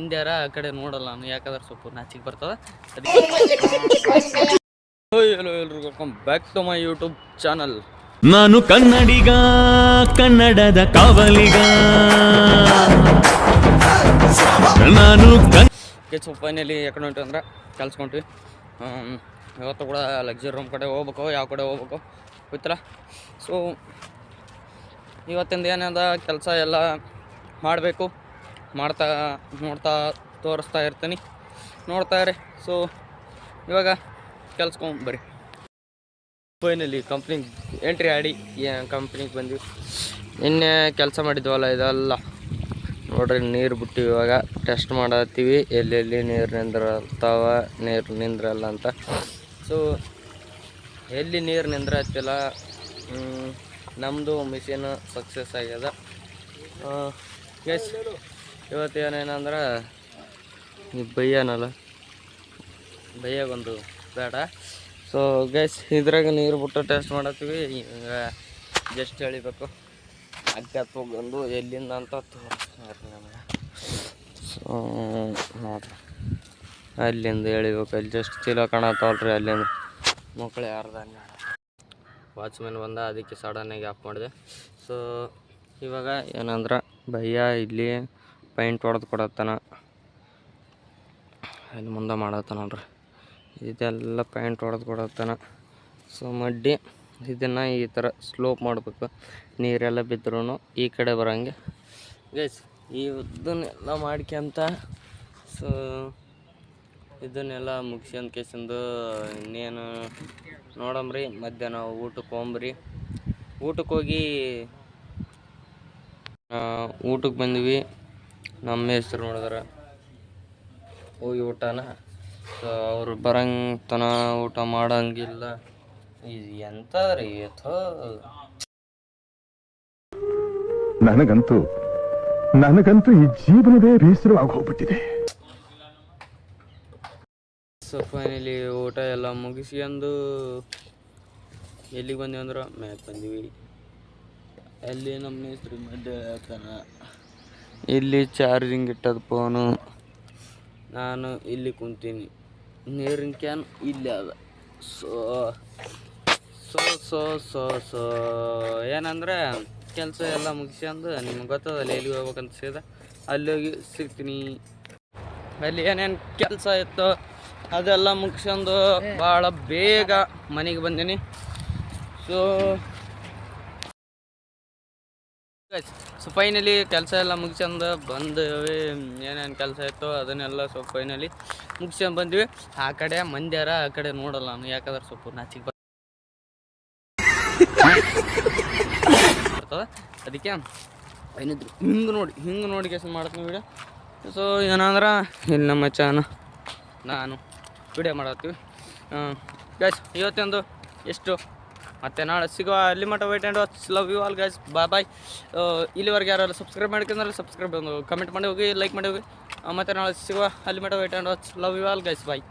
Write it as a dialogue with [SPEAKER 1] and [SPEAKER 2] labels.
[SPEAKER 1] ಹಿಂದ್ಯಾರ ಆ ಕಡೆ ನೋಡಲ್ಲ ನಾನು, ಯಾಕಂದ್ರೆ ಸ್ವಲ್ಪ ನಾಚಿಗೆ ಬರ್ತದೆ. ಹಲೋ ಎಲ್ರಿಗೂ welcome back to my YouTube channel.
[SPEAKER 2] ನಾನು ಕನ್ನಡಿಗ, ಕನ್ನಡದ ಕಾವಲಿಗ. ನಾನು
[SPEAKER 1] ಫೈನಲಿ ಯಾಕಡೆ ಹೊಂಟಿವಿ ಅಂದ್ರೆ ಕಲ್ಸ್ಕೊಂಡ್ವಿ. ಇವತ್ತು ಕೂಡ ಲಕ್ಸುರಿ ರೂಮ್ ಕಡೆ ಹೋಗ್ಬೇಕು, ಯಾವ ಕಡೆ ಹೋಗ್ಬೇಕು ಗೊತ್ತಿಲ್ಲ. ಸೊ ಇವತ್ತಿಂದ ಏನದ ಕೆಲಸ ಎಲ್ಲ ಮಾಡಬೇಕು, ನೋಡ್ತಾ ತೋರಿಸ್ತಾ ಇರ್ತೀನಿ, ನೋಡ್ತಾ ಇರಿ. ಸೊ ಇವಾಗ ಕೆಲ್ಸ್ಕೊಂಬರ್ರಿ. ಫೈನಲಿ ಕಂಪ್ನಿಗೆ ಎಂಟ್ರಿ ಆಡಿ ಕಂಪ್ನಿಗೆ ಬಂದ್ವಿ. ನಿನ್ನೆ ಕೆಲಸ ಮಾಡಿದ್ವಲ್ಲ ಇದೆಲ್ಲ ನೋಡ್ರಿ, ನೀರು ಬಿಟ್ಟು ಇವಾಗ ಟೆಸ್ಟ್ ಮಾಡತ್ತೀವಿ ಎಲ್ಲೆಲ್ಲಿ ನೀರು ನಿಂದಿರ್ತಾವ, ನೀರು ನಿಂದ್ರಲ್ಲ ಅಂತ. ಸೊ ಎಲ್ಲಿ ನೀರು ನಿಂದ್ರತ್ತಿಲ್ಲ, ನಮ್ಮದು ಮಿಷಿನ್ ಸಕ್ಸಸ್ ಆಗ್ಯದ. ಎಸ್ ಇವತ್ತು ಏನೇನಂದ್ರೆ ಈ ಬೈಯಾನಲ್ಲ, ಬೈಯಾಗೊಂದು ಬೇಡ. ಸೊ ಗೈಸ್ ಇದ್ರಾಗ ನೀರು ಬಿಟ್ಟು ಟೆಸ್ಟ್ ಮಾಡತ್ತೀವಿ. ಈಗ ಜಸ್ಟ್ ಎಳಿಬೇಕು, ಅಗ್ಗ ತೊಗೊಂಡು ಎಲ್ಲಿಂದ ಅಂತ ತೋರಿಸ್ತಾರೆ ನಮಗೆ. ಸೊ ನೋಡ್ರಿ, ಅಲ್ಲಿಂದ ಎಳಿಬೇಕು. ಅಲ್ಲಿ ಜಸ್ಟ್ ಚೀಲ ಕಾಣತ್ತವಲ್ರಿ, ಅಲ್ಲಿಂದ ಮಕ್ಕಳು ಯಾರ್ದಂಗ ವಾಚ್ಮ್ಯಾನ್ ಬಂದ, ಅದಕ್ಕೆ ಸಡನ್ನಾಗಿ ಆಫ್ ಮಾಡಿದೆ. ಸೊ ಇವಾಗ ಏನಂದ್ರೆ ಭಯ್ಯ ಇಲ್ಲಿ ಪೈಂಟ್ ಹೊಡೆದು ಕೊಡತ್ತಾನ, ಅಲ್ಲಿ ಮುಂದೆ ಮಾಡತ್ತ ನೋಡ್ರಿ, ಇದೆಲ್ಲ ಪೈಂಟ್ ಹೊಡೆದು ಕೊಡತ್ತಾನ. ಸೊ ಮಡ್ಡಿ ಇದನ್ನು ಈ ಥರ ಸ್ಲೋಪ್ ಮಾಡಬೇಕು, ನೀರೆಲ್ಲ ಬಿದ್ದರೂ ಈ ಕಡೆ ಬರೋಂಗೆ ಗೈಸ್. ಇದನ್ನೆಲ್ಲ ಮಾಡ್ಕೊಂತ ಸೊ ಇದನ್ನೆಲ್ಲ ಮುಗಿಸ್ಕೊಂಡ್ ಕೇಸಿಂದು ಇನ್ನೇನು ನೋಡಂಬ್ರಿ. ಮಧ್ಯಾಹ್ನ ಊಟಕ್ಕೆ ಹೋಗ್ರಿ. ಊಟಕ್ಕೆ ಹೋಗಿ ಊಟಕ್ಕೆ ಬಂದ್ವಿ. ನಮ್ಮ ಹೆಸ್ರು ನೋಡಿದ್ರೆ ಹೋಗಿ ಊಟನ. ಸೊ ಅವ್ರು ಬರಂತನ ಊಟ ಮಾಡಂಗಿಲ್ಲ. ಇದು ಎಂತ ರೀ
[SPEAKER 3] ನನಗಂತೂ ಈ ಜೀವನವೇ ಬೇಸರವಾಗಿ ಹೋಗ್ಬಿಟ್ಟಿದೆ.
[SPEAKER 1] ಸೊ ಫೈನಲಿ ಊಟ ಎಲ್ಲ ಮುಗಿಸ್ಕೊಂಡು ಎಲ್ಲಿಗೆ ಬಂದ್ವಿ ಅಂದ್ರೆ ಮ್ಯಾಕ್ ಬಂದ್ವಿ. ಅಲ್ಲಿ ನಮ್ಮ ಹೆಸ್ರು ಮಧ್ಯೆ ಹೇಳ್ತಾನ, ಇಲ್ಲಿ ಚಾರ್ಜಿಂಗ್ ಇಟ್ಟದ ಫೋನು, ನಾನು ಇಲ್ಲಿ ಕುಂತೀನಿ, ನೀರಿನ ಕ್ಯಾನ್ ಇಲ್ಲೇ ಅದ. So so so so so ಏನಂದರೆ ಕೆಲಸ ಎಲ್ಲ ಮುಗಿಸ್ಕೊಂಡು ನಿಮ್ಗೆ ಗೊತ್ತದಲ್ಲ ಎಲ್ಲಿಗೆ ಹೋಗ್ಬೇಕಂತ ಸೀದಾ ಅಲ್ಲಿ ಹೋಗಿ ಸಿಗ್ತೀನಿ. ಅಲ್ಲಿ ಏನೇನು ಕೆಲಸ ಇತ್ತು ಅದೆಲ್ಲ ಮುಗಿಸ್ಕೊಂಡು ಭಾಳ ಬೇಗ ಮನೆಗೆ ಬಂದೀನಿ. ಸೊ ಫೈನಲಿ ಕೆಲಸ ಎಲ್ಲ ಮುಗಿಸ್ಕೊಂಡು ಬಂದ್ವಿ. ಏನೇನು ಕೆಲಸ ಇತ್ತು ಅದನ್ನೆಲ್ಲ ಸ್ವಲ್ಪ ಫೈನಲಿ ಮುಗಿಸ್ಕೊಂಡು ಬಂದ್ವಿ. ಆ ಕಡೆ ಮಂದ್ಯಾರ ಆ ಕಡೆ ನೋಡಲ್ಲ ನಾನು, ಯಾಕಂದ್ರೆ ಸ್ವಲ್ಪ ನಾಚಿಗೆ ಬರ್ತದೆ. ಅದಕ್ಕೆ ಏನಿದ್ರು ಹಿಂಗೆ ನೋಡಿ ಕೆಲಸ ಮಾಡ್ತೀನಿ ವಿಡಿಯೋ. ಸೊ ಏನಂದ್ರೆ ಇಲ್ಲಿ ನಮ್ಮ ಮಚಾನ ನಾನು ವಿಡಿಯೋ ಮಾಡತ್ತೀವಿ ಗೈಸ್. ಇವತ್ತೊಂದು ಎಷ್ಟು ಮತ್ತೆ ನಾಳೆ ಸಿಗುವ. ಅಲ್ಲಿ ಮಟ್ಟ wait and watch. Love you all guys, bye. ಇಲ್ಲಿವರೆಗೆ ಯಾರು ಸಬ್ಸ್ಕ್ರೈಬ್ ಮಾಡ್ಕೊಂಡ್ರೆ ಸಬ್ಸ್ಕ್ರೈಬ್ ಕಮೆಂಟ್ ಮಾಡಿ ಹೋಗಿ, ಲೈಕ್ ಮಾಡಿ ಹೋಗಿ. ಮತ್ತೆ ನಾಳೆ ಸಿಗುವ. ಅಲ್ಲಿ ಮಟ್ಟ wait and watch. Love you all guys, bye.